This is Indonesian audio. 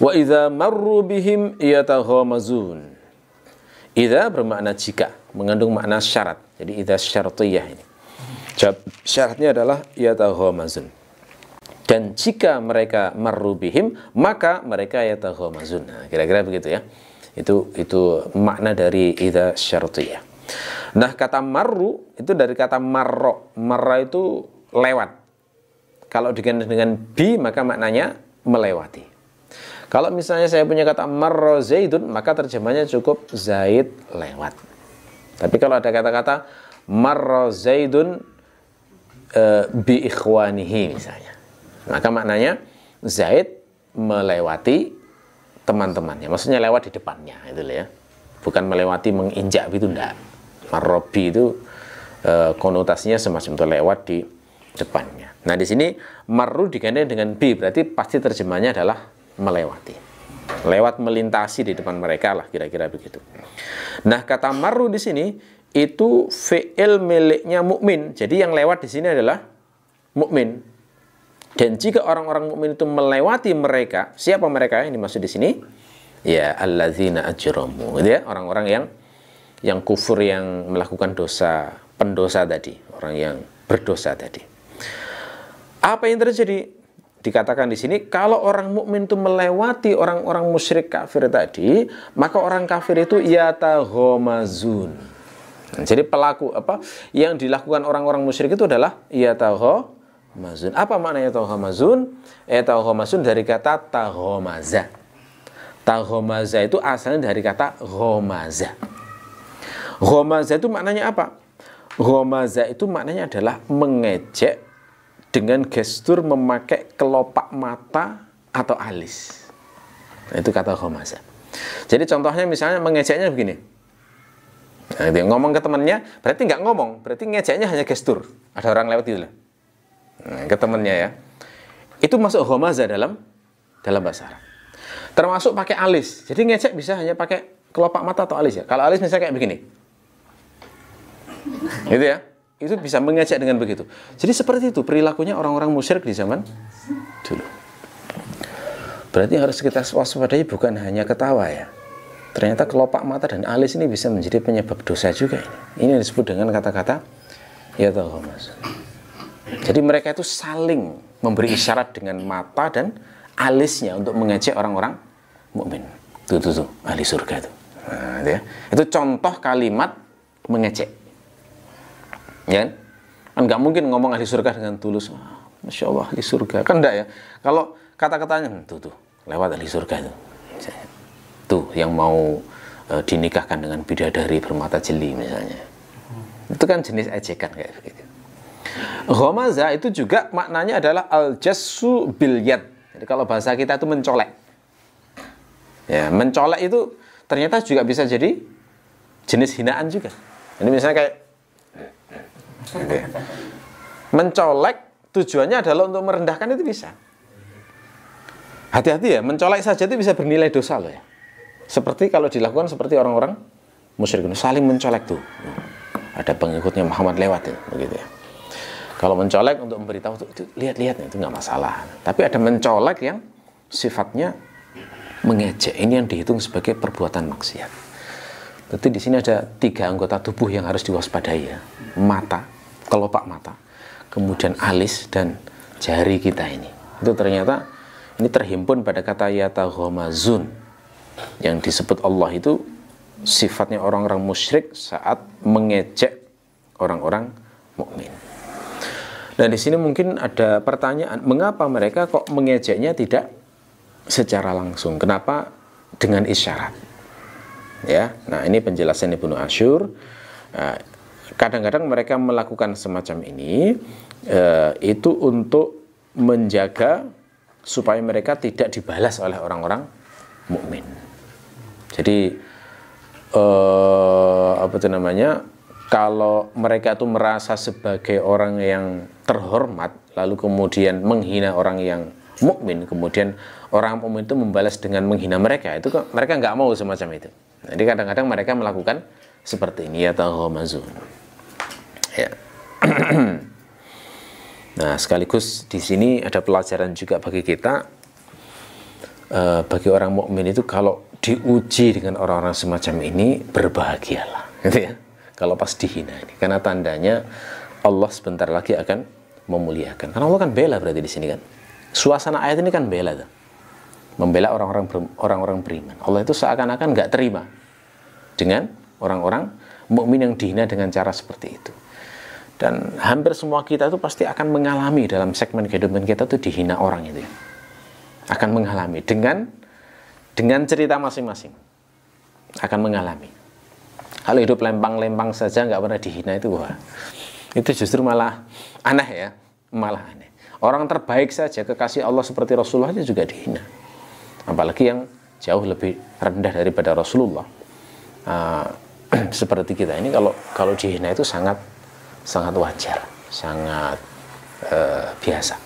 Wa idza marru bihim yataghamazun. Idza bermakna jika, mengandung makna syarat. Jadi idza syartiyah ini. Syaratnya adalah yataghamazun. Dan jika mereka marru bihim, maka mereka yataghamazun. Nah, kira-kira begitu ya. Itu makna dari idza syartiyah. Nah, kata marru itu dari kata marra. Marra itu lewat. Kalau diganti dengan bi, maka maknanya melewati. Kalau misalnya saya punya kata marra Zaidun, maka terjemahnya cukup Zaid lewat. Tapi kalau ada kata-kata marra Zaidun bi ikhwanihi misalnya, maka maknanya Zaid melewati teman-temannya. Maksudnya lewat di depannya, itu ya. Bukan melewati menginjak itu enggak. Marra bi itu konotasinya semacam itu lewat di depannya. Nah, di sini marru diganti dengan bi, berarti pasti terjemahnya adalah melewati, lewat melintasi di depan mereka lah, kira-kira begitu. Nah, kata marru di sini itu fi'il miliknya mukmin. Jadi yang lewat di sini adalah mukmin. Dan jika orang-orang mukmin itu melewati mereka, siapa mereka yang dimaksud di sini? Ya, alladzina ajramu, gitu ya, orang-orang yang kufur, yang melakukan dosa, pendosa tadi, orang yang berdosa tadi. Apa yang terjadi? Dikatakan di sini, kalau orang mukmin itu melewati orang-orang musyrik kafir tadi, maka orang kafir itu yataghamazun. Jadi pelaku apa yang dilakukan orang-orang musyrik itu adalah yataghamazun. Apa makna yataghamazun? Yataghamazun dari kata taghamaza. Taghamaza itu asalnya dari kata ghamaza. Ghamaza itu maknanya apa? Ghamaza itu maknanya adalah mengejek dengan gestur memakai kelopak mata atau alis. Nah, itu kata ghamaza. Jadi contohnya misalnya mengejeknya begini. Nah, dia ngomong ke temannya, berarti nggak ngomong, berarti ngejeknya hanya gestur. Ada orang lewat itu lah. Nah, ke temannya ya. Itu masuk ghamaza dalam bahasa Arab. Termasuk pakai alis. Jadi ngejek bisa hanya pakai kelopak mata atau alis ya. Kalau alis misalnya kayak begini. Gitu ya. Itu bisa mengejek dengan begitu. Jadi seperti itu perilakunya orang-orang musyrik di zaman dulu. Berarti harus kita waspadai bukan hanya ketawa ya. Ternyata kelopak mata dan alis ini bisa menjadi penyebab dosa juga ini. Ini disebut dengan kata-kata yataghamazun. Jadi mereka itu saling memberi isyarat dengan mata dan alisnya untuk mengejek orang-orang mukmin. Tuh, ahli surga itu. Nah, ya. Itu contoh kalimat mengejek. Ya kan nggak mungkin ngomong ahli surga dengan tulus, masya Allah ahli surga, kan enggak ya. Kalau kata-katanya tuh lewat ahli surga itu misalnya. Tuh yang mau dinikahkan dengan bidadari bermata jeli misalnya, itu kan jenis ejekan kayak begitu. Ghamaza itu juga maknanya adalah al-jassu bil yad. Jadi kalau bahasa kita itu mencolek ya, mencolek itu ternyata juga bisa jadi jenis hinaan juga. Ini misalnya kayak okay. Mencolek tujuannya adalah untuk merendahkan, itu bisa. Hati-hati ya, mencolek saja itu bisa bernilai dosa loh ya. Seperti kalau dilakukan seperti orang-orang musyrik, saling mencolek tuh. Ada pengikutnya Muhammad lewat ya, begitu ya. Kalau mencolek untuk memberitahu itu lihat-lihat itu nggak masalah. Tapi ada mencolek yang sifatnya mengejek, ini yang dihitung sebagai perbuatan maksiat. Berarti di sini ada 3 anggota tubuh yang harus diwaspadai ya. Mata, kelopak mata, kemudian alis dan jari kita ini. Itu ternyata ini terhimpun pada kata yataghamazun yang disebut Allah itu sifatnya orang-orang musyrik saat mengejek orang-orang mukmin. Dan di sini mungkin ada pertanyaan, mengapa mereka kok mengejeknya tidak secara langsung? Kenapa dengan isyarat? Ya, nah ini penjelasan Ibnu Asyur. Kadang-kadang mereka melakukan semacam ini itu untuk menjaga supaya mereka tidak dibalas oleh orang-orang mukmin. Jadi apa itu namanya? Kalau mereka itu merasa sebagai orang yang terhormat, lalu kemudian menghina orang yang mukmin, kemudian orang mukmin itu membalas dengan menghina mereka, itu mereka nggak mau semacam itu. Jadi kadang-kadang mereka melakukan seperti ini, yataghamazun. Ya. Nah, sekaligus di sini ada pelajaran juga bagi kita. bagi orang mukmin itu kalau diuji dengan orang-orang semacam ini berbahagialah, gitu ya. Kalau pas dihina ini, karena tandanya Allah sebentar lagi akan memuliakan. Karena Allah kan bela berarti di sini kan. Suasana ayat ini kan bela tuh. Membela orang-orang beriman. Allah itu seakan-akan nggak terima dengan orang-orang mukmin yang dihina dengan cara seperti itu. Dan hampir semua kita itu pasti akan mengalami dalam segmen kehidupan kita tuh dihina orang itu ya. Akan mengalami dengan cerita masing-masing. Akan mengalami. Kalau hidup lempang-lempang saja nggak pernah dihina itu, wah, itu justru malah aneh ya, malah aneh. Orang terbaik saja kekasih Allah seperti Rasulullah itu juga dihina. Apalagi yang jauh lebih rendah daripada Rasulullah. Seperti kita ini kalau dihina itu sangat wajar, sangat biasa.